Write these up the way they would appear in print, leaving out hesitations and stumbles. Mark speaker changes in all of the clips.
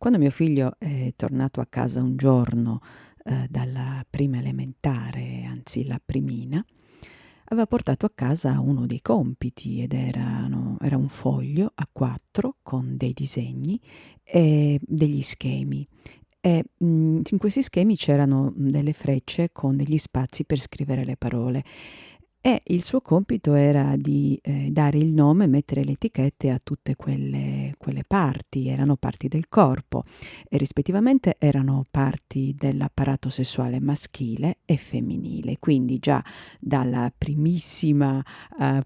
Speaker 1: Quando mio figlio è tornato a casa un giorno, dalla prima elementare, anzi la primina, aveva portato a casa uno dei compiti ed era un foglio a 4 con dei disegni e degli schemi. In questi schemi c'erano, delle frecce con degli spazi per scrivere le parole e il suo compito era di, dare il nome e mettere le etichette a tutte quelle parti, erano parti del corpo e rispettivamente erano parti dell'apparato sessuale maschile e femminile. Quindi già dalla primissima,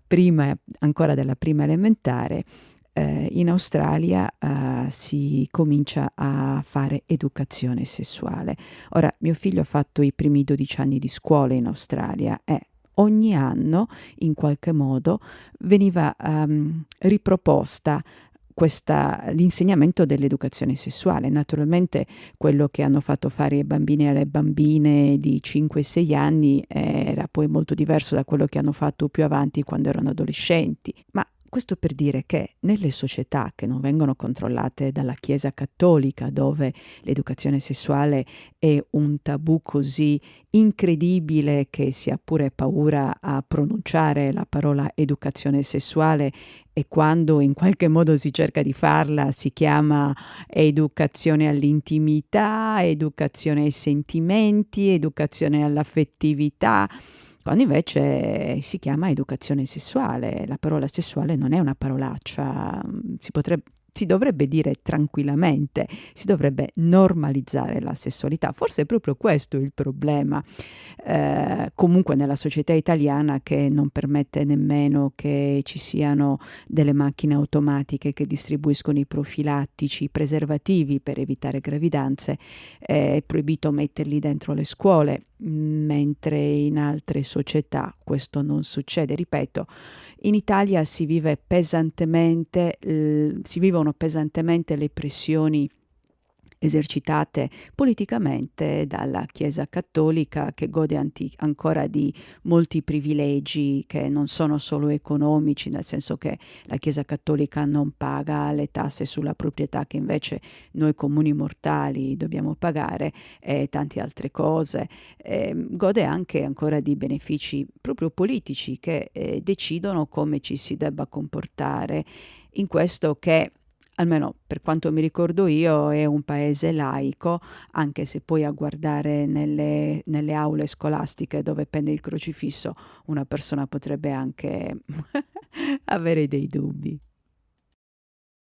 Speaker 1: prima ancora della prima elementare, in Australia, si comincia a fare educazione sessuale. Ora, mio figlio ha fatto i primi 12 anni di scuola in Australia e ogni anno, in qualche modo, veniva, riproposta l'insegnamento dell'educazione sessuale. Naturalmente quello che hanno fatto fare ai bambini e alle bambine di 5 e 6 anni era poi molto diverso da quello che hanno fatto più avanti quando erano adolescenti. Ma questo per dire che nelle società che non vengono controllate dalla Chiesa cattolica, dove l'educazione sessuale è un tabù così incredibile che si ha pure paura a pronunciare la parola educazione sessuale e quando in qualche modo si cerca di farla si chiama educazione all'intimità, educazione ai sentimenti, educazione all'affettività, quando invece si chiama educazione sessuale. La parola sessuale non è una parolaccia, si dovrebbe dire tranquillamente, si dovrebbe normalizzare la sessualità. Forse è proprio questo il problema, comunque nella società italiana, che non permette nemmeno che ci siano delle macchine automatiche che distribuiscono i profilattici, i preservativi per evitare gravidanze. È proibito metterli dentro le scuole, mentre in altre società questo non succede. Ripeto, in Italia si vivono pesantemente le pressioni esercitate politicamente dalla Chiesa cattolica, che gode ancora di molti privilegi che non sono solo economici, nel senso che la Chiesa cattolica non paga le tasse sulla proprietà che invece noi comuni mortali dobbiamo pagare e tante altre cose. Gode anche ancora di benefici proprio politici che decidono come ci si debba comportare in questo che, almeno per quanto mi ricordo io, è un paese laico, anche se poi a guardare nelle aule scolastiche dove pende il crocifisso una persona potrebbe anche avere dei dubbi.